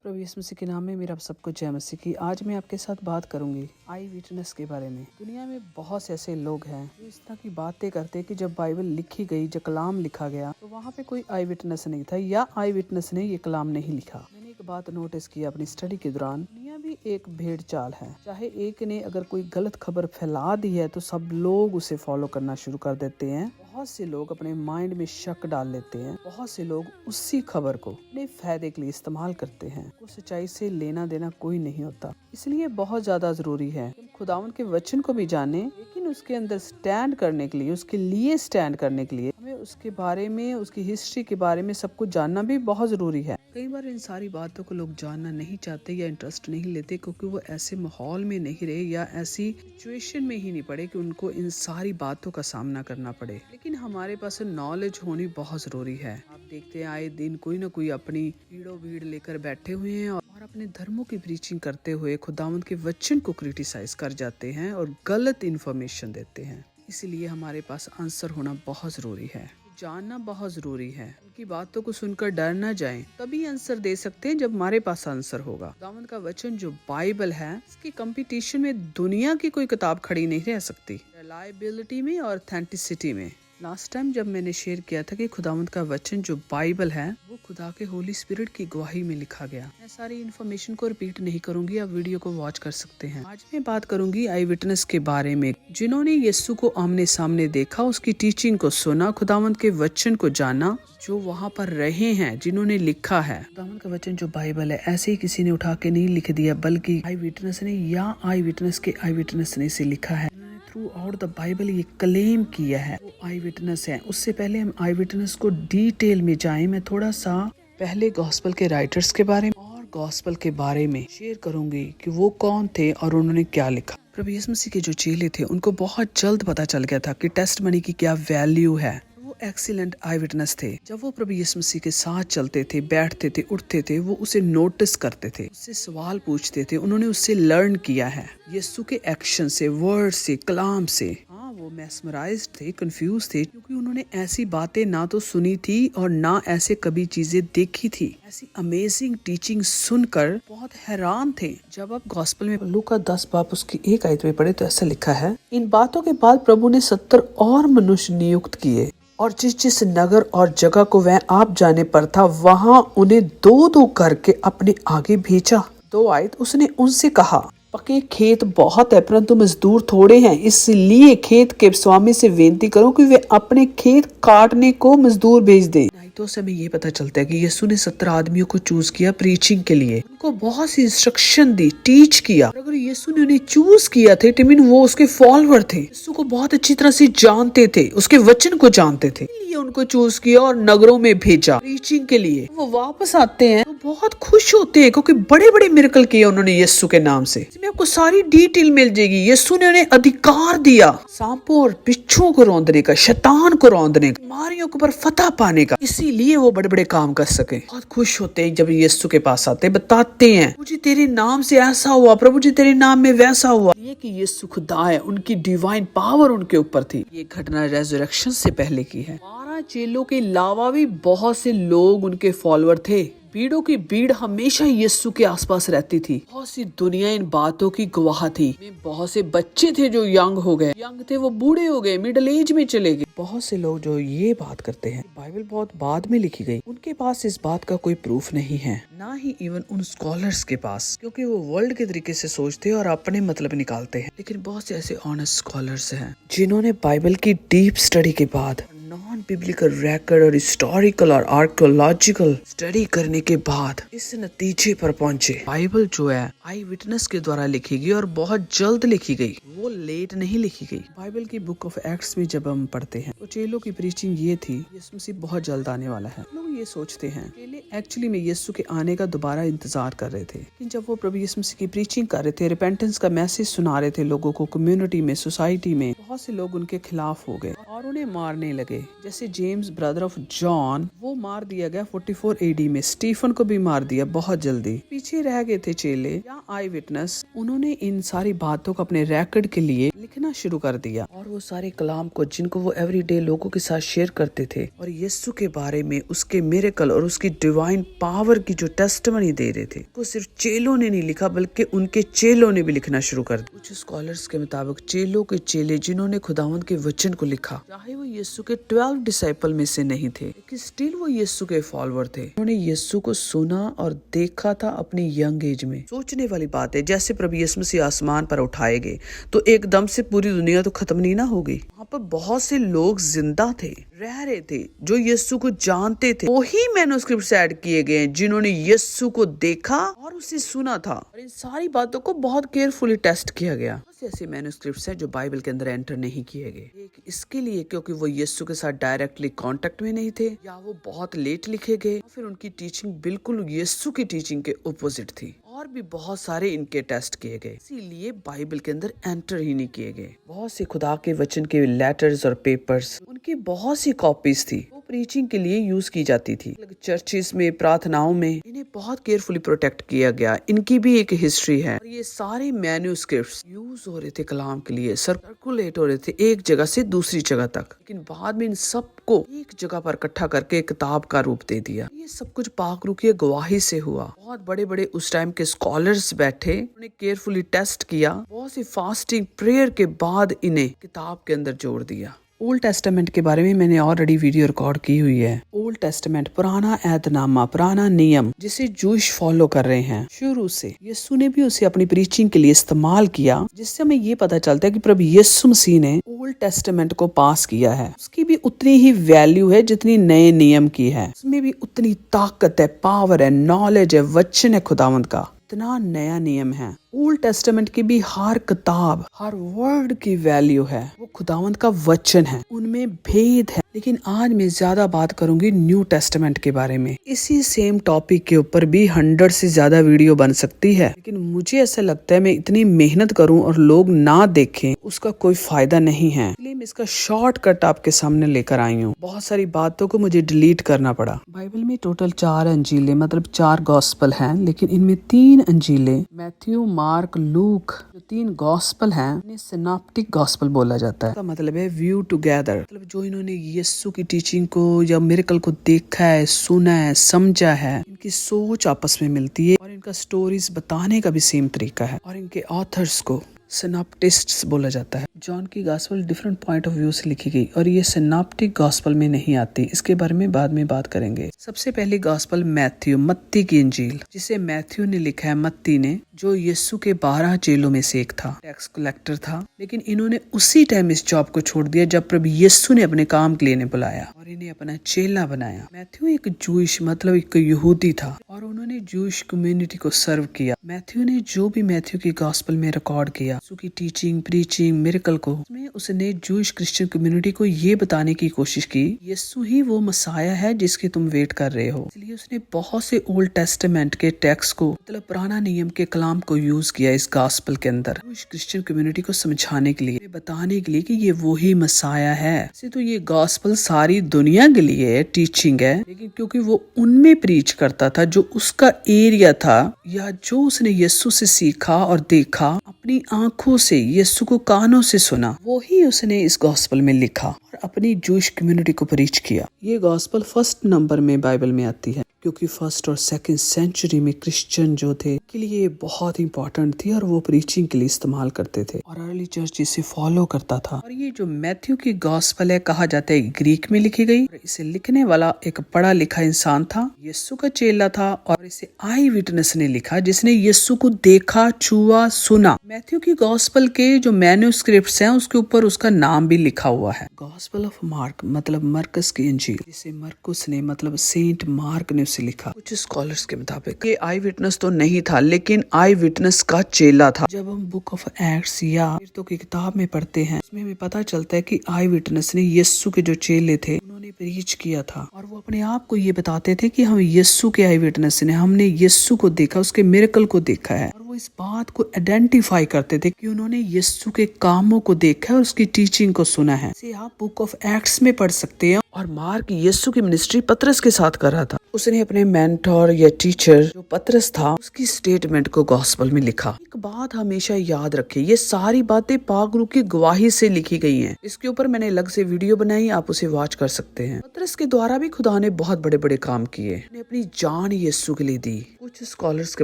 प्रभु यीशु मसीह के नाम में मेरा आप सबको जय मसीह की। आज मैं आपके साथ बात करूंगी आई विटनेस के बारे में। दुनिया में बहुत से ऐसे लोग हैं जो इस तरह की बातें करते हैं कि जब बाइबल लिखी गई, जब कलाम लिखा गया तो वहाँ पे कोई आई विटनेस नहीं था या आई विटनेस ने ये कलाम नहीं लिखा। मैंने एक बात नोटिस की अपनी स्टडी के दौरान, दुनिया भी एक भेड़ चाल है। चाहे एक ने अगर कोई गलत खबर फैला दी है तो सब लोग उसे फॉलो करना शुरू कर देते हैं। बहुत से लोग अपने माइंड में शक डाल लेते हैं। बहुत से लोग उसी खबर को अपने फायदे के लिए इस्तेमाल करते हैं। सच्चाई से लेना देना कोई नहीं होता। इसलिए बहुत ज्यादा जरूरी है कि खुदावंद के वचन को भी जाने, लेकिन उसके अंदर स्टैंड करने के लिए, उसके लिए स्टैंड करने के लिए हमें उसके बारे में, उसकी हिस्ट्री के बारे में सब कुछ जानना भी बहुत जरूरी है। कई बार इन सारी बातों को लोग जानना नहीं चाहते या इंटरेस्ट नहीं लेते, क्योंकि वो ऐसे माहौल में नहीं रहे या ऐसी सिचुएशन में ही नहीं पड़े कि उनको इन सारी बातों का सामना करना पड़े। लेकिन हमारे पास नॉलेज होनी बहुत जरूरी है। आप देखते हैं आए दिन कोई ना कोई अपनी भीड़ लेकर बैठे हुए हैं और अपने धर्मों की प्रीचिंग करते हुए खुदावंद के वचन को क्रिटिसाइज कर जाते हैं और गलत इन्फॉर्मेशन देते हैं। इसलिए हमारे पास आंसर होना बहुत जरूरी है, जानना बहुत जरूरी है। उनकी बातों को सुनकर डर न जाएं, तभी आंसर दे सकते हैं जब हमारे पास आंसर होगा। खुदावंद का वचन जो बाइबल है, इसकी कंपटीशन में दुनिया की कोई किताब खड़ी नहीं रह सकती, रिलायबिलिटी में और ऑथेंटिसिटी में। लास्ट टाइम जब मैंने शेयर किया था कि खुदावंद का वचन जो बाइबल है वो खुदा के होली स्पिरिट की गवाही में लिखा गया। मैं सारी इन्फॉर्मेशन को रिपीट नहीं करूंगी, आप वीडियो को वॉच कर सकते हैं। आज मैं बात करूंगी आई विटनेस के बारे में, जिन्होंने यीशु को आमने सामने देखा, उसकी टीचिंग को सुना, खुदावंद के वचन को जाना, जो वहाँ पर रहे हैं, जिन्होंने लिखा है। खुदावंद का वचन जो बाइबल है ऐसे ही किसी ने उठा के नहीं लिख दिया, बल्कि आई विटनेस ने या आई विटनेस के आई विटनेस ने इसे लिखा है। थ्रू आउट द बाइबल ये क्लेम किया है वो आई विटनेस है। उससे पहले हम आई विटनेस को डिटेल में जाएं, मैं थोड़ा सा पहले गॉस्पल के राइटर्स के बारे में और गॉस्पल के बारे में शेयर करूंगी कि वो कौन थे और उन्होंने क्या लिखा। प्रभु यीशु मसीह के जो चेले थे उनको बहुत जल्द पता चल गया था कि टेस्टमनी की क्या वैल्यू है। एक्सीलेंट आई विटनेस थे। जब वो प्रभु यीशु मसीह के साथ चलते थे, बैठते थे, उठते थे, वो उसे नोटिस करते थे, उससे सवाल पूछते थे। उन्होंने उससे लर्न किया है यीशु के एक्शन से, वर्ड से, कलाम से। हाँ, वो मेस्मराइज्ड थे, कंफ्यूज थे, क्योंकि उन्होंने ऐसी बातें ना तो सुनी थी और ना ऐसे कभी चीजें देखी थी। ऐसी अमेजिंग टीचिंग सुनकर बहुत हैरान थे। जब आप गॉस्पल में लूका 10 बाब उसकी 1 आयत में पढ़े तो ऐसा लिखा है, इन बातों के बाद प्रभु ने 70 और मनुष्य नियुक्त किए और जिस जिस नगर और जगह को वह आप जाने पर था, वहां उन्हें 2-2 करके अपने आगे भेजा। 2 आयत उसने उनसे कहा, पके खेत बहुत है परंतु मजदूर थोड़े हैं, इसलिए खेत के स्वामी से विनती करो कि वे अपने खेत काटने को मजदूर भेज दे। तो से हमें ये पता चलता है कि यीशु ने 70 आदमियों को चूज किया प्रीचिंग के लिए, उनको बहुत सी इंस्ट्रक्शन दी, टीच किया। अगर यीशु ने उन्हें चूज किया थे, मीन वो उसके फॉलोअर थे, यीशु को बहुत अच्छी तरह से जानते थे, उसके वचन को जानते थे, इसलिए उनको चूज किया और नगरों में भेजा प्रीचिंग के लिए। वो वापस आते हैं तो बहुत खुश होते हैं, क्योंकि बड़े बड़े मिरेकल किए उन्होंने यीशु के नाम से। इसमें आपको सारी डिटेल मिल जाएगी। यीशु ने उन्हें अधिकार दिया सांपों और बिच्छुओं को रौंदने का, शैतान को रौंदने का, बीमारियों के ऊपर फतह पाने का, इसीलिए वो बड़े बड़े काम कर सके। बहुत खुश होते हैं जब यीशु के पास आते, बताते हैं, प्रभु जी तेरे नाम से ऐसा हुआ, प्रभु जी तेरे नाम में वैसा हुआ। ये कि यीशु खुदा है, उनकी डिवाइन पावर उनके ऊपर थी। ये घटना रेजरेक्शन से पहले की है। 12 चेलों के अलावा भी बहुत से लोग उनके फॉलोअर थे। भीड़ों की भीड़ हमेशा यीशु के आसपास रहती थी। बहुत सी दुनिया इन बातों की गवाह थी। बहुत से बच्चे थे जो यंग हो गए, यंग थे वो बूढ़े हो गए, मिडिल एज में चले गए। बहुत से लोग जो ये बात करते हैं बाइबल बहुत बाद में लिखी गई, उनके पास इस बात का कोई प्रूफ नहीं है, ना ही इवन उन स्कॉलर्स के पास, क्योंकि वो वर्ल्ड के तरीके से सोचते हैं और अपने मतलब निकालते हैं। लेकिन बहुत से ऐसे ऑनेस्ट स्कॉलर्स हैं जिन्होंने बाइबल की डीप स्टडी के बाद, नॉन बिब्लिकल रिकॉर्ड और हिस्टोरिकल और आर्कियोलॉजिकल स्टडी करने के बाद इस नतीजे पर पहुंचे, बाइबल जो है आई विटनेस के द्वारा लिखी गई और बहुत जल्द लिखी गई, वो लेट नहीं लिखी गई। बाइबल की बुक ऑफ एक्ट्स में जब हम पढ़ते हैं तो चेलों की प्रीचिंग ये थी, यीशु मसीह बहुत जल्द आने वाला है। लोग ये सोचते हैं, चेले एक्चुअली में यीशु के आने का दोबारा इंतजार कर रहे थे। लेकिन जब वो प्रभु यीशु मसीह की प्रीचिंग कर रहे थे, रिपेंटेंस का मैसेज सुना रहे थे लोगों को, कम्युनिटी में, सोसाइटी में, बहुत से लोग उनके खिलाफ हो गए और उन्हें मारने लगे। जैसे जेम्स ब्रदर ऑफ जॉन, वो मार दिया गया 44 एडी में। स्टीफन को भी मार दिया बहुत जल्दी। पीछे रह गए थे चेले या आई विटनेस, उन्होंने इन सारी बातों को अपने रिकॉर्ड के लिए लिखना शुरू कर दिया और वो सारे कलाम को जिनको वो एवरीडे लोगों के साथ शेयर करते थे और यीशु के बारे में, उसके मिरेकल और उसकी डिवाइन पावर की जो टेस्टिमनी दे रहे थे, वो सिर्फ चेलों ने नहीं लिखा बल्कि उनके चेलों ने भी लिखना शुरू कर दिया। कुछ स्कॉलर्स के मुताबिक चेलों के चेले जिन्होंने खुदावंद के वचन को लिखा, चाहे वो यीशु के 12 डिसाइपल में से नहीं थे, लेकिन स्टिल वो यीशु के फॉलोअर थे। उन्होंने यीशु को सुना और देखा था अपनी यंग एज में। सोचने वाली बात है, जैसे प्रभु यीशु मसीह आसमान पर उठाए गए तो एकदम से पूरी दुनिया तो खत्म नहीं ना हो गई। वहाँ पर बहुत से लोग जिंदा थे, रह रहे थे, जो यीशु को जानते थे। वही मैन्युस्क्रिप्ट्स ऐड किए गए हैं जिन्होंने यीशु को देखा और उसे सुना था। और इन सारी बातों को बहुत केयरफुली टेस्ट किया गया। ऐसे मैन्युस्क्रिप्ट्स हैं जो बाइबल के अंदर एंटर नहीं किए गए, एक इसके लिए क्योंकि वो यीशु के साथ डायरेक्टली कांटेक्ट में नहीं थे, या वो बहुत लेट लिखे गए, फिर उनकी टीचिंग बिल्कुल यीशु की टीचिंग के ऑपोजिट थी। और भी बहुत सारे इनके टेस्ट किए गए, इसीलिए बाइबल के अंदर एंटर ही नहीं किए गए। बहुत से खुदा के वचन के लेटर्स और पेपर्स, उनकी बहुत सी कॉपीज थी, वो प्रीचिंग के लिए यूज की जाती थी। चर्चेस में, प्रार्थनाओं में इन्हें बहुत केयरफुली प्रोटेक्ट किया गया। इनकी भी एक हिस्ट्री है। और ये सारे मैन्युस्क्रिप्ट्स यूज हो रहे थे कलाम के लिए, सर्कुलेट हो रहे थे एक जगह से दूसरी जगह तक, लेकिन बाद में इन सबको एक जगह पर इकट्ठा करके एक किताब का रूप दे दिया। ये सब कुछ पाक रूह की गवाही से हुआ। बहुत बड़े बड़े उस टाइम के स्कॉलर्स बैठे, उन्हें केयरफुली टेस्ट किया, बहुत सी फास्टिंग प्रेयर के बाद इन्हें किताब के अंदर जोड़ दिया। ओल्ड टेस्टामेंट के बारे में मैंने ऑलरेडी वीडियो रिकॉर्ड की हुई है। ओल्ड टेस्टामेंट, पुराना ऐतनामा, पुराना नियम, जिसे जूश फॉलो कर रहे हैं शुरू से, यीशु ने भी उसे अपनी प्रीचिंग के लिए इस्तेमाल किया, जिससे हमें ये पता चलता है कि प्रभु यीशु मसीह ने ओल्ड टेस्टामेंट को पास किया है। उसकी भी उतनी ही वैल्यू है जितनी नए नियम की है। उसमें भी उतनी ताकत है, पावर है, नॉलेज है, वचन है खुदावंद का। इतना नया नियम है। ओल्ड टेस्टामेंट की भी हर किताब, हर वर्ड की वैल्यू है। वो खुदावंद का वचन है, उनमें भेद है। लेकिन आज मैं ज्यादा बात करूंगी न्यू टेस्टामेंट के बारे में। इसी सेम टॉपिक के ऊपर भी 100 से ज्यादा वीडियो बन सकती है, लेकिन मुझे ऐसा लगता है मैं इतनी मेहनत करूं और लोग ना देखें, उसका कोई फायदा नहीं है। इसलिए मैं इसका शॉर्टकट आपके सामने लेकर आई हूँ। बहुत सारी बातों को मुझे डिलीट करना पड़ा। बाइबल में टोटल 4 अंजीलें, मतलब 4 गॉस्पल हैं, लेकिन इनमें 3 अंजीलें, मैथ्यू, मार्क, लूक, जो 3 गॉस्पल हैं, इन्हें सिनॉप्टिक गॉस्पल बोला जाता है। इसका मतलब है व्यू टुगेदर, मतलब जो इन्होंने यीशु की टीचिंग को या मिरेकल को देखा है, सुना है, समझा है, इनकी सोच आपस में मिलती है और इनका स्टोरीज बताने का भी सेम तरीका है। और इनके ऑथर्स को सिनॉप्टिस्ट्स बोला जाता है। जॉन की gospel different point of view से लिखी गई और ये सिनॉप्टिक गॉस्पल में नहीं आती। इसके बारे में बाद में बात करेंगे। सबसे पहली गॉस्पल मैथ्यू, मत्ती की इंजील, जिसे मैथ्यू ने लिखा है, मत्ती ने, जो यीशु के 12 चेलों में से एक था, टैक्स कलेक्टर था, लेकिन इन्होंने उसी टाइम इस जॉब को छोड़ दिया जब प्रभु यीशु ने अपने काम के लिए इन्हें बुलाया और इन्हें अपना चेला बनाया। मैथ्यू एक जूइश, मतलब एक यहूदी था और उन्होंने जूइश कम्युनिटी को सर्व किया। मैथ्यू ने जो भी मैथ्यू की गॉस्पल में रिकॉर्ड किया, यीशु की टीचिंग, प्रीचिंग, मिरेकल को, उसमें उसने जूइश क्रिश्चियन कम्युनिटी को ये बताने की कोशिश की, यीशु ही वो मसाया है जिसकी तुम वेट कर रहे हो। इसलिए उसने बहुत से ओल्ड टेस्टामेंट के टेक्स्ट को, मतलब पुराना नियम के कलाम को यूज किया इस गॉस्पल के अंदर, जूइश क्रिश्चियन कम्युनिटी को समझाने के लिए, बताने के लिए कि ये वो ही मसाया है। वैसे तो ये गॉस्पल सारी दुनिया के लिए टीचिंग है, लेकिन क्योंकि वो उनमें प्रीच करता था जो उसका एरिया था, या जो उसने यीशु से सीखा और देखा, अपनी आंखों से यीशु को कानों से सुना, वो ही उसने इस गॉस्पल में लिखा और अपनी जूइश कम्युनिटी को प्रीच किया। ये गॉस्पल फर्स्ट नंबर में बाइबल में आती है, क्योंकि फर्स्ट और सेकंड सेंचुरी में क्रिश्चियन जो थे के लिए ये बहुत इंपॉर्टेंट थी और वो प्रीचिंग के लिए इस्तेमाल करते थे और अर्ली चर्च इसे फॉलो करता था। और ये जो मैथ्यू की गॉस्पल है, कहा जाता है ग्रीक में लिखी गई। इसे लिखने वाला एक पढ़ा लिखा इंसान था, यीशु का चेला था, और इसे आई विटनेस ने लिखा जिसने यीशु को देखा, छुआ, सुना। मैथ्यू की गॉस्पल के जो मैन्युस्क्रिप्ट्स हैं उसके ऊपर उसका नाम भी लिखा हुआ है। गॉस्पल ऑफ मार्क, मतलब मरकस की इंजील, जिसे मरकुस ने, मतलब सेंट मार्क ने उसे लिखा। कुछ स्कॉलर्स के मुताबिक ये आई विटनेस तो नहीं था, लेकिन आई विटनेस का चेला था। जब हम बुक ऑफ एक्ट्स या तो की किताब में पढ़ते हैं, उसमें हमें पता चलता है कि आई विटनेस ने यीशु के जो चेले थे, उन्होंने उन्होंने प्रीच किया था और वो अपने आप को ये बताते थे कि हम यीशु के आई विटनेस हैं, हमने यीशु को देखा, उसके मिरेकल को देखा है। और वो इस बात को आइडेंटिफाई करते थे कि उन्होंने यीशु के कामों को देखा है और उसकी टीचिंग को सुना है। इसे आप बुक ऑफ एक्ट्स में पढ़ सकते हैं। और मार्क यीशु की मिनिस्ट्री पतरस के साथ कर रहा था। उसने अपने मेंटोर या टीचर जो पतरस था उसकी स्टेटमेंट को गॉस्पल में लिखा। एक बात हमेशा याद रखें, ये सारी बातें पाक रूह की गवाही से लिखी गई हैं। इसके ऊपर मैंने अलग से वीडियो बनाई, आप उसे वॉच कर सकते हैं। पतरस के द्वारा भी खुदा ने बहुत बड़े बड़े काम किए, उन्हें अपनी जान यीशु के लिए दी। कुछ स्कॉलर्स के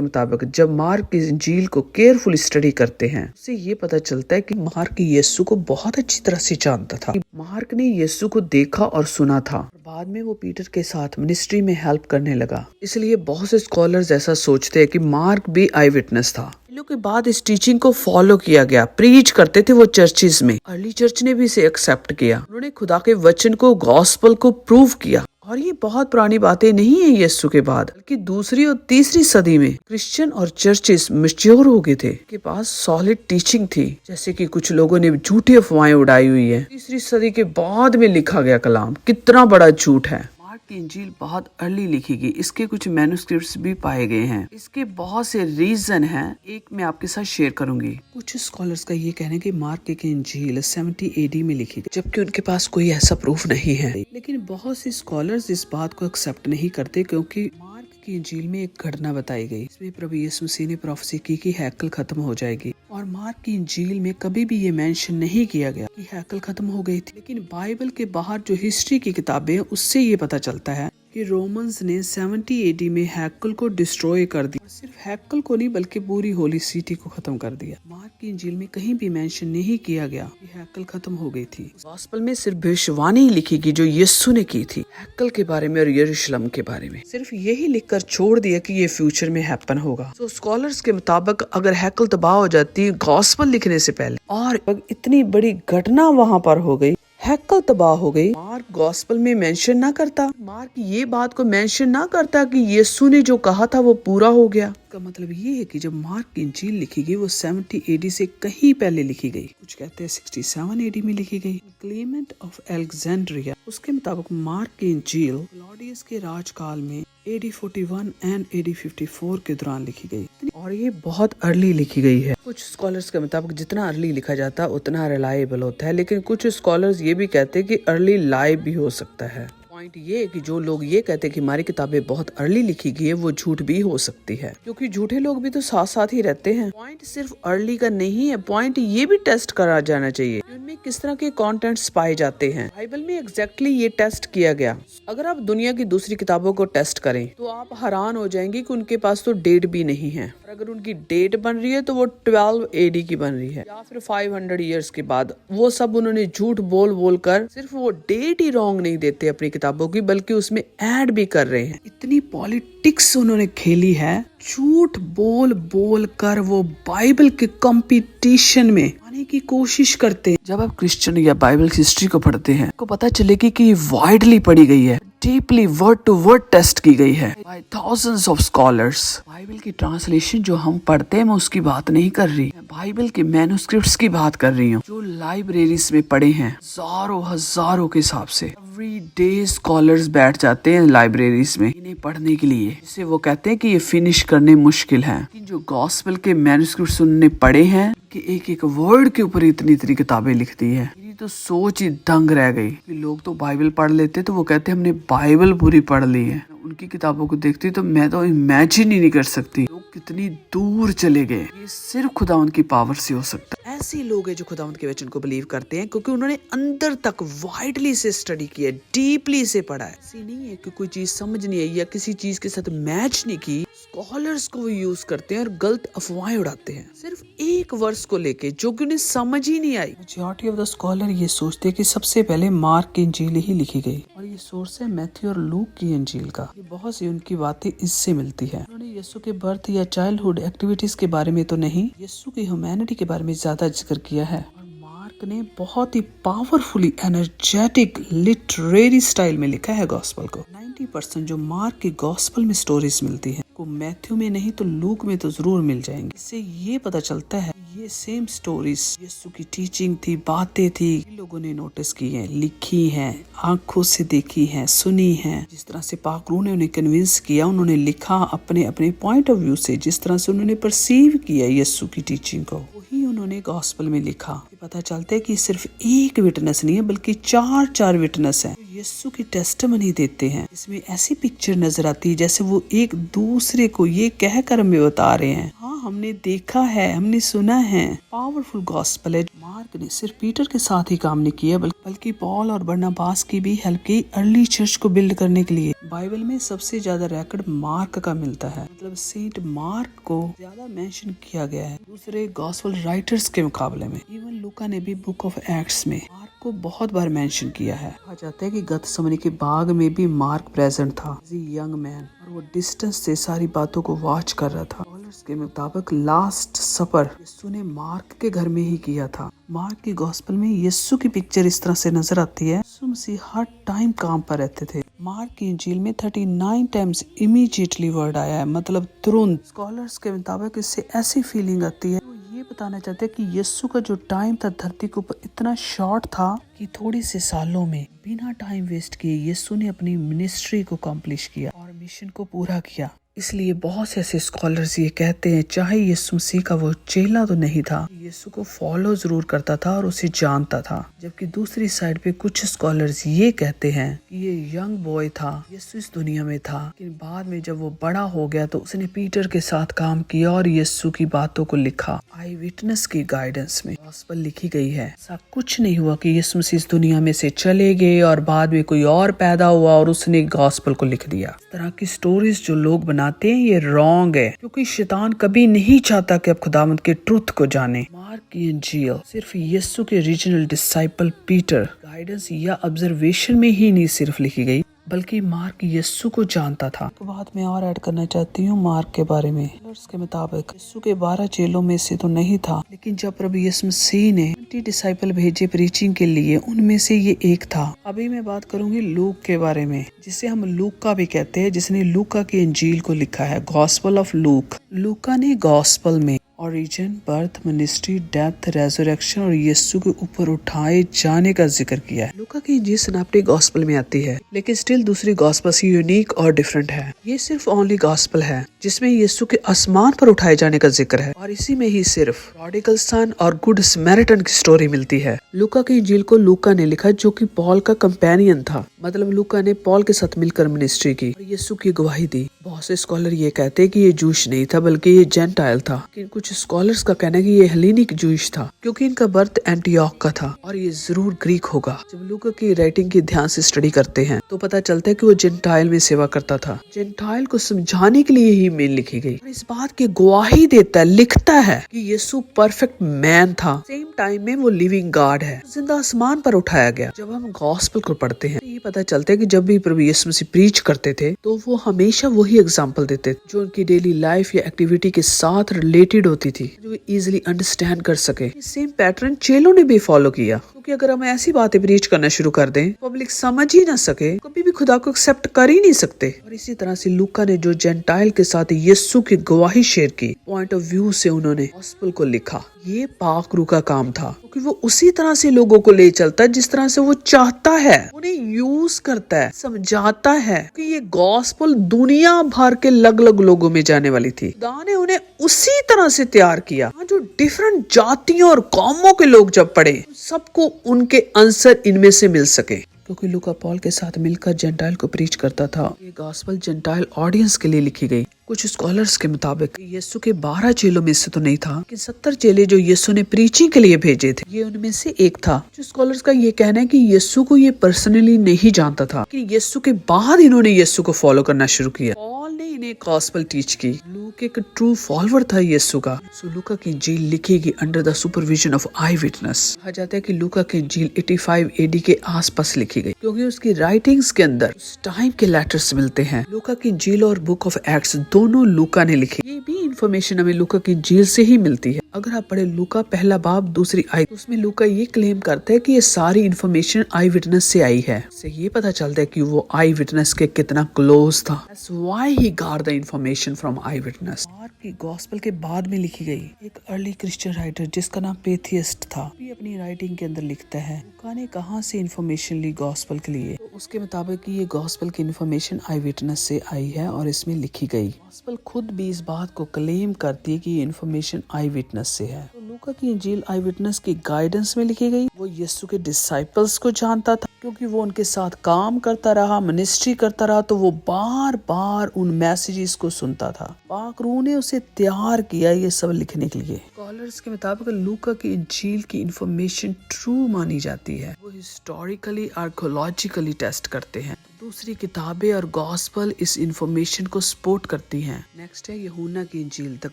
मुताबिक जब मार्क की इंजील को केयरफुल स्टडी करते हैं उससे ये पता चलता है कि मार्क यीशु को बहुत अच्छी तरह से जानता था। मार्क ने यीशु को देखा और सुना था। बाद में वो पीटर के साथ मिनिस्ट्री में हेल्प करने लगा। इसलिए बहुत से स्कॉलर्स ऐसा सोचते हैं कि मार्क भी आई विटनेस था। लोग के बाद इस टीचिंग को फॉलो किया गया, प्रीच करते थे वो चर्चिस में। अर्ली चर्च ने भी इसे एक्सेप्ट किया। उन्होंने खुदा के वचन को, गॉस्पल को प्रूव किया। और ये बहुत पुरानी बातें नहीं है यीशु के बाद, बल्कि दूसरी और तीसरी सदी में क्रिश्चियन और चर्चेस मैच्योर हो गए थे, के पास सॉलिड टीचिंग थी। जैसे कि कुछ लोगों ने झूठी अफवाहें उड़ाई हुई है। तीसरी सदी के बाद में लिखा गया कलाम कितना बड़ा झूठ है। मार्क की इंजील बहुत अर्ली लिखी गई, इसके कुछ मैन्युस्क्रिप्ट्स भी पाए गए हैं। इसके बहुत से रीजन हैं, एक मैं आपके साथ शेयर करूंगी। कुछ स्कॉलर्स का ये कहना है कि मार्क की इंजील 70 AD में लिखी गई, जबकि उनके पास कोई ऐसा प्रूफ नहीं है। लेकिन बहुत से स्कॉलर्स इस बात को एक्सेप्ट नहीं करते, क्योंकि मार्क की इंजील में एक घटना बताई गई। इसमें प्रभु यीशु मसीह ने प्रोफेसी की कि हैकल खत्म हो जाएगी। और मार्क की इंजील में कभी भी ये मेंशन नहीं किया गया कि हैकल खत्म हो गई थी। लेकिन बाइबल के बाहर जो हिस्ट्री की किताबें हैं उससे ये पता चलता है कि रोमन्स ने 70 AD में हैकल को डिस्ट्रॉय कर दिया। सिर्फ हैकल को नहीं बल्कि पूरी होली सिटी को खत्म कर दिया। मार्क की इंजील में कहीं भी मेंशन नहीं किया गया कि हैकल खत्म हो गई थी। गॉस्पल में सिर्फ भविष्यवाणी ही लिखी गई जो यीशु ने की थी हैकल के बारे में और यरूशलेम के बारे में। सिर्फ यही लिखकर छोड़ दिया कि ये फ्यूचर में हैपन होगा। तो स्कॉलर्स के मुताबिक अगर हैकल तबाह हो जाती गॉस्पल लिखने से पहले और इतनी बड़ी घटना वहाँ पर हो गई, हैकल तबाह हो गई, मार्क गॉस्पल में मेंशन ना करता, मार्क ये बात को मेंशन ना करता कि यीशु ने जो कहा था वो पूरा हो गया। का मतलब ये है कि जब मार्क की इंजील लिखी गई वो 70 AD से कहीं पहले लिखी गई। कुछ कहते हैं 67 AD में लिखी गई। क्लेमेंट ऑफ अलेक्जेंड्रिया उसके मुताबिक मार्क की इंजील क्लॉडियस के राजकाल में AD 41 एंड AD 54 के दौरान लिखी गई और ये बहुत अर्ली लिखी गई है। कुछ स्कॉलर्स के मुताबिक जितना अर्ली लिखा जाता है उतना रिलायबल होता है, लेकिन कुछ स्कॉलर्स ये भी कहते हैं कि अर्ली लाइव भी हो सकता है। पॉइंट ये है कि जो लोग ये कहते हैं कि हमारी किताबें बहुत अर्ली लिखी गई है वो झूठ भी हो सकती है, क्योंकि झूठे लोग भी तो साथ साथ ही रहते हैं। पॉइंट सिर्फ अर्ली का नहीं है, पॉइंट ये भी टेस्ट करा जाना चाहिए उनमें किस तरह के कंटेंट्स पाए जाते हैं। बाइबल में एग्जैक्टली ये टेस्ट किया गया। अगर आप दुनिया की दूसरी किताबों को टेस्ट करें तो आप हैरान हो जाएंगे कि उनके पास तो डेट भी नहीं है, और अगर उनकी डेट बन रही है तो वो 12 AD की बन रही है या फिर 500 ईयर्स के बाद। वो सब उन्होंने झूठ बोल बोल कर सिर्फ वो डेट ही रॉन्ग नहीं देते अपनी किताबों की, बल्कि उसमें ऐड भी कर रहे हैं। इतनी पॉलिटिक्स उन्होंने खेली है, झूठ बोल बोल कर वो बाइबल के कंपटीशन में आने की कोशिश करते हैं। जब आप क्रिश्चियन या बाइबल हिस्ट्री को पढ़ते हैं आपको पता चलेगी कि ये वाइडली पढ़ी गई है, deeply word to word test की गई है by thousands of scholars. Bible की ट्रांसलेशन जो हम पढ़ते हैं मैं उसकी बात नहीं कर रही, मैं बाइबल के मैन्युस्क्रिप्ट्स की बात कर रही हूँ जो लाइब्रेरीज में पढ़े हैं हजारों हजारों के हिसाब से। एवरी डे स्कॉलर्स बैठ जाते हैं लाइब्रेरीज में इन्हें पढ़ने के लिए, जिससे वो कहते हैं कि ये फिनिश करने मुश्किल है। जो गॉस्पेल के मैन्युस्क्रिप्ट्स उन्होंने पढ़े हैं कि एक एक वर्ड के ऊपर इतनी इतनी किताबें लिख दी है, तो सोच ही दंग रह गई कि लोग तो बाइबल पढ़ लेते तो वो कहते हमने बाइबल पूरी पढ़ ली है। उनकी किताबों को देखती तो मैं तो इमेजिन ही नहीं कर सकती लोग कितनी दूर चले गए। ये सिर्फ खुदावंद की पावर से हो सकता है। ऐसे लोग हैं जो खुदावंद के वचन को बिलीव करते हैं क्योंकि उन्होंने अंदर तक वाइडली से स्टडी किया, डीपली से पढ़ा है। ऐसी नहीं है कि कोई चीज समझ नहीं आई या किसी चीज के साथ मैच नहीं की, स्कॉलर्स को यूज करते हैं और गलत अफवाहें उड़ाते हैं सिर्फ एक वर्स को लेके जो कि उन्हें समझ ही नहीं आई। मेजॉरिटी ऑफ द स्कॉलर ये सोचते हैं कि सबसे पहले मार्क की इंजील ही लिखी गई और ये सोर्स है मैथ्यू और लूक की इंजील का। ये बहुत सी उनकी बातें इससे मिलती है। उन्होंने यीशु के बर्थ या चाइल्डहुड एक्टिविटीज के बारे में तो नहीं, यीशु की ह्यूमैनिटी के बारे में ज्यादा जिक्र किया है। और मार्क ने बहुत ही पावरफुली एनर्जेटिक लिटरेरी स्टाइल में लिखा है गॉस्पल को। 90% जो मार्क की गॉस्पल में स्टोरीज मिलती है को मैथ्यू में नहीं तो लूक में तो जरूर मिल जाएंगे। इससे ये पता चलता है ये सेम स्टोरीज यीशु की टीचिंग थी, बातें थी, लोगों ने नोटिस की हैं, लिखी हैं, आंखों से देखी हैं, सुनी हैं। जिस तरह से पाक रूह ने उन्हें कन्विंस किया, उन्होंने लिखा अपने अपने पॉइंट ऑफ व्यू से, जिस तरह से उन्होंने परसीव किया यीशु की टीचिंग को, वही उन्होंने गॉस्पेल में लिखा। पता चलता है कि सिर्फ एक विटनेस नहीं है बल्कि चार विटनेस है यीशु की टेस्टिमनी देते हैं। इसमें ऐसी पिक्चर नजर आती है जैसे वो एक दूसरे को ये कहकर हमें बता रहे हैं, हाँ हमने देखा है, हमने सुना है। पावरफुल गॉस्पेल है। मार्क ने सिर्फ पीटर के साथ ही काम नहीं किया बल्कि पॉल और बरनबास की भी हेल्प की अर्ली चर्च को बिल्ड करने के लिए। बाइबल में सबसे ज्यादा रिकॉर्ड मार्क का मिलता है, मतलब सेंट मार्क को ज्यादा मेंशन किया गया है दूसरे गॉस्पेल राइटर्स के मुकाबले में। इवन लूका ने भी बुक ऑफ एक्ट्स में मार्क को बहुत बार मेंशन किया है। कहा जाता है कि गतसमनी के बाग में भी मार्क प्रेजेंट था एज ए यंग मैन, और वो डिस्टेंस से सारी बातों को वॉच कर रहा था। स्कॉलर्स के मुताबिक लास्ट सपर यीशु ने मार्क के घर में ही किया था। मार्क की गॉस्पेल में यीशु की पिक्चर इस तरह से नजर आती है, यीशु मसीह हर टाइम काम पर रहते थे। मार्क की इंजील में 39 टाइम्स इमीडिएटली वर्ड आया है, मतलब तुरंत। स्कॉलर्स के मुताबिक इससे ऐसी फीलिंग आती है, ये बताना चाहते हैं कि यीशु का जो टाइम था धरती के ऊपर इतना शॉर्ट था कि थोड़े से सालों में बिना टाइम वेस्ट किए यीशु ने अपनी मिनिस्ट्री को अकम्प्लिश किया और मिशन को पूरा किया। इसलिए बहुत से ऐसे स्कॉलर्स ये कहते हैं, चाहे यीशु मसीह का वो चेला तो नहीं था, यीशु को फॉलो जरूर करता था और उसे जानता था। जबकि दूसरी साइड पे कुछ स्कॉलर्स ये कहते हैं कि ये यंग बॉय था, यीशु इस दुनिया में था, लेकिन बाद में जब वो बड़ा हो गया तो उसने पीटर के साथ काम किया और यीशु की बातों को लिखा। आई विटनेस की गाइडेंस में गॉस्पेल लिखी गई है। ऐसा कुछ नहीं हुआ कि यीशु मसीह इस दुनिया में से चले गए और बाद में कोई और पैदा हुआ और उसने गॉस्पेल को लिख दिया। इस तरह की स्टोरीज जो लोग बनाते हैं ये रॉन्ग है, क्योंकि शैतान कभी नहीं चाहता कि आप खुदावंद के ट्रुथ को जाने। मार्क की इंजील सिर्फ यीशु के ओरिजिनल डिसाइपल पीटर गाइडेंस या ऑब्जर्वेशन में ही नहीं सिर्फ लिखी गई, बल्कि मार्क यीशु को जानता था। एक बात मैं और ऐड करना चाहती हूँ मार्क के बारे में। के मुताबिक यीशु के 12 चेलों में से तो नहीं था, लेकिन जब प्रभु यीशु मसीह ने 20 डिसाइपल भेजे प्रीचिंग के लिए, उनमें से ये एक था। अभी मैं बात करूंगी लूक के बारे में, जिसे हम लूका भी कहते हैं, जिसने लूका की इंजील को लिखा है, गॉस्पेल ऑफ लूक। लूका ने गॉस्पेल में origin, birth, ministry, death, resurrection और यीशु के ऊपर उठाए जाने का जिक्र किया है। लूका की इंजील सनापटी गॉस्पेल में आती है, लेकिन स्टिल दूसरी गॉस्पेल से यूनिक और डिफरेंट है। ये सिर्फ ओनली गॉस्पेल है जिसमें यीशु के आसमान पर उठाए जाने का जिक्र है, और इसी में ही सिर्फ प्रोडिगल सन और गुड समैरिटन की स्टोरी मिलती है। लूका की इंजील को लूका ने लिखा, जो कि पॉल का कंपेनियन था, मतलब लूका ने पॉल के साथ मिलकर मिनिस्ट्री की और यीशु की गवाही दी। बहुत से स्कॉलर ये कहते हैं कि ये जूश नहीं था बल्कि ये जेंटाइल था, लेकिन कुछ स्कॉलर्स का कहना है कि ये हेलेनिक जूश था, क्योंकि इनका बर्थ एंटियोक का था, और ये जरूर ग्रीक होगा। जब लूका की राइटिंग की ध्यान से स्टडी करते हैं तो पता चलता है कि वो जेंटाइल में सेवा करता था। जेंटाइल को समझाने के लिए ही मेल लिखी गई, और इस बात की गवाही देता है, लिखता है कि यीशु परफेक्ट मैन था, सेम टाइम में वो लिविंग गॉड है, जिंदा आसमान पर उठाया गया। जब हम गॉस्पेल को पढ़ते हैं तो ये पता चलता है कि जब भी प्रभु यीशु मसीह प्रीच करते थे तो वो हमेशा वही एग्जाम्पल देते जो उनकी डेली लाइफ या एक्टिविटी के साथ रिलेटेड होती थी, जो इजीली अंडरस्टैंड कर सके। सेम पैटर्न चेलों ने भी फॉलो किया, क्योंकि अगर हम ऐसी बातें प्रीच करना शुरू कर दें, पब्लिक समझ ही ना सके, कभी भी खुदा को एक्सेप्ट कर ही नहीं सकते। और इसी तरह से लूका ने जो जेंटाइल के साथ यीशु की गवाही शेयर की, पॉइंट ऑफ व्यू से उन्होंने गॉस्पेल को लिखा। ये पाक रूह का काम था, क्योंकि वो उसी तरह से लोगों को ले चलता है जिस तरह से वो चाहता है, उन्हें यूज करता है, समझाता है कि ये गॉस्पेल दुनिया भर के अलग अलग लोगों में जाने वाली थी। खुदा ने उन्हें उसी तरह से तैयार किया जो डिफरेंट जातियों और कौमों के लोग जब पढ़े सबको उनके आंसर इनमें से मिल सके। क्योंकि लूका पॉल के साथ मिलकर जेंटाइल को प्रीच करता था, ये गॉस्पेल जेंटाइल ऑडियंस के लिए लिखी गई। कुछ स्कॉलर्स के मुताबिक यीशु के 12 चेलों में से तो नहीं था, लेकिन 70 चेले जो यीशु ने प्रीचिंग के लिए भेजे थे, ये उनमें से एक था। कुछ स्कॉलर्स का ये कहना है कि यीशु को ये पर्सनली नहीं जानता था, कि यीशु के बाद इन्होंने यीशु को फॉलो करना शुरू किया। पॉल ने इन्हें गॉस्पेल टीच की। लूक एक ट्रू फॉलोअर था यीशु का। लूका की इंजील लिखी गई under the supervision of I witness. कहा जाता है कि लूका की इंजील 85 AD के आसपास लिखी गई, क्योंकि उसकी राइटिंग्स के अंदर उस टाइम के लेटर्स मिलते हैं। लूका की इंजील और बुक ऑफ एक्ट्स दोनों लूका ने लिखी। ये भी इंफॉर्मेशन हमें लूका की इंजील से ही मिलती है। अगर आप पढ़े लूका पहला बाब दूसरी आई, तो उसमें लूका ये क्लेम करता है कि ये सारी इन्फॉर्मेशन आई विटनेस से आई है। इससे ये पता चलता है कि वो आई विटनेस के कितना क्लोज था। That's why he got the information from eyewitness। Mark की गॉस्पेल के बाद में लिखी गई एक अर्ली क्रिश्चियन राइटर जिसका नाम पेथियस्ट था, भी अपनी राइटिंग के अंदर लिखता है लूका ने कहाँ से इन्फॉर्मेशन ली गॉस्पेल के लिए। तो उसके मुताबिक ये गॉस्पेल की इन्फॉर्मेशन आई विटनेस से आई है और इसमें लिखी गई। गॉस्पेल खुद भी इस बात को क्लेम करती है कि ये इन्फॉर्मेशन आई विटनेस से है। तो लूका की इंजील आई विटनेस की गाइडेंस में लिखी गई। वो यीशु के डिसाइपल्स को जानता था क्योंकि वो उनके साथ काम करता रहा, मिनिस्ट्री करता रहा, तो वो बार बार उन मैसेजेस को सुनता था। पाक रूह ने उसे तैयार किया ये सब लिखने के लिए। स्कॉलर्स के मुताबिक लूका की इंजील की इंफॉर्मेशन ट्रू मानी जाती है। वो हिस्टोरिकली आर्कियोलॉजिकली टेस्ट करते हैं। दूसरी किताबें और गॉस्पल इस इंफॉर्मेशन को सपोर्ट करती हैं। नेक्स्ट है यूहन्ना की इंजील, the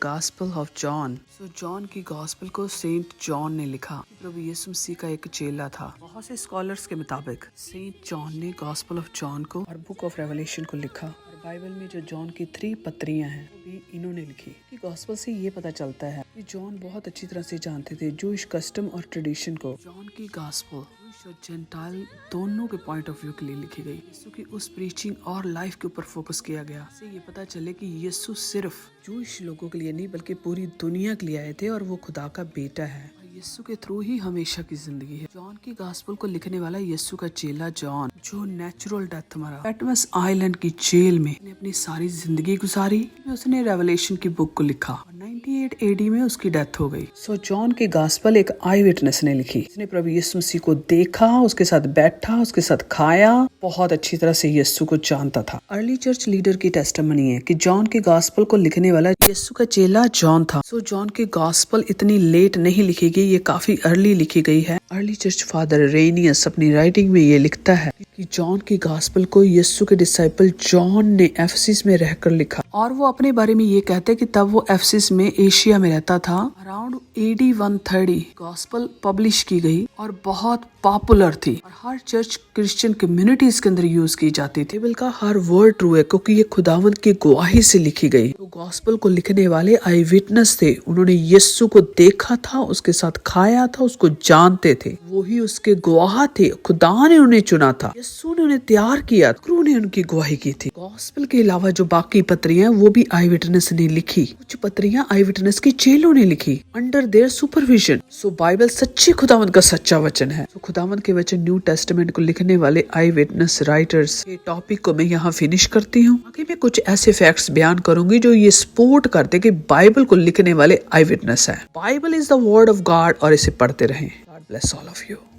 gospel of John. John की गॉस्पल को सेंट जॉन ने लिखा। प्रभु यीशु मसीह का एक चेला था। बहुत से स्कॉलर्स के मुताबिक सेंट जॉन ने गॉस्पल ऑफ जॉन को और बुक ऑफ रेवलेशन को लिखा। और बाइबल में जो जॉन की 3 पत्रियां हैं वो भी इन्होंने लिखी। कि गॉस्पल से ये पता चलता है कि जॉन बहुत अच्छी तरह से जानते थे जूइश कस्टम और ट्रेडिशन को। जॉन की गॉस्पल और जेंटाइल दोनों के पॉइंट ऑफ व्यू के लिए लिखी गई। यीशु की उस प्रीचिंग और लाइफ के ऊपर फोकस किया गया। इससे ये पता चले कि यीशु सिर्फ जूइश लोगों के लिए नहीं बल्कि पूरी दुनिया के लिए आए थे और वो खुदा का बेटा है। यीशु के थ्रू ही हमेशा की जिंदगी है। जॉन की गॉस्पेल को लिखने वाला यीशु का चेला जॉन, जो नेचुरल डेथ मरा पैटमस आइलैंड की जेल में, अपनी सारी जिंदगी गुजारी। उसने रेवलेशन की बुक को लिखा और 98 एडी में उसकी डेथ हो गई। जॉन की गॉस्पेल एक आई विटनेस ने लिखी। उसने प्रभु यीशु मसीह को देखा, उसके साथ बैठा, उसके साथ खाया, बहुत अच्छी तरह से यीशु को जानता था। अर्ली चर्च लीडर की टेस्टिमनी है कि जॉन की गॉस्पेल को लिखने वाला यीशु का चेला जॉन था। जॉन की गॉस्पेल इतनी लेट नहीं लिखी गई, ये काफी अर्ली लिखी गई है। अर्ली चर्च फादर रेनियस अपनी राइटिंग में ये लिखता है कि जॉन की गॉस्पेल को यीशु के डिसाइपल जॉन ने एफेसस में रहकर लिखा। और वो अपने बारे में ये कहते हैं कि तब वो एफेसस में एशिया में रहता था। अराउंड AD 130 गॉस्पेल पब्लिश की गई और बहुत पॉपुलर थी और हर चर्च क्रिश्चियन कम्युनिटीज के अंदर यूज की जाती थी। बाइबल का हर वर्ड ट्रू है क्योंकि ये खुदावंद की गवाही से लिखी गई। तो गॉस्पेल को लिखने वाले आई विटनेस थे। उन्होंने यीशु को देखा था, उसके साथ खाया था, उसको जानते थे। वो ही उसके गवाह थे। खुदा ने उन्हें चुना था, यीशु ने उन्हें तैयार किया, क्रू ने उनकी गवाही की थी। गॉस्पेल के अलावा जो बाकी पत्रियां वो भी आई विटनेस ने लिखी। कुछ पत्रियां आई विटनेस के चेलों ने लिखी अंडर देयर सुपरविजन। बाइबल सच्ची खुदावंद का सच्चा वचन है। खुदावंद के वचन न्यू टेस्टामेंट को लिखने वाले आई विटनेस राइटर्स के टॉपिक को मैं यहाँ फिनिश करती हूँ। आगे मैं कुछ ऐसे फैक्ट्स बयान करूंगी जो ये सपोर्ट करते कि बाइबल को लिखने वाले आई विटनेस है। Bible is the word of God और इसे पढ़ते रहें। God bless all of you.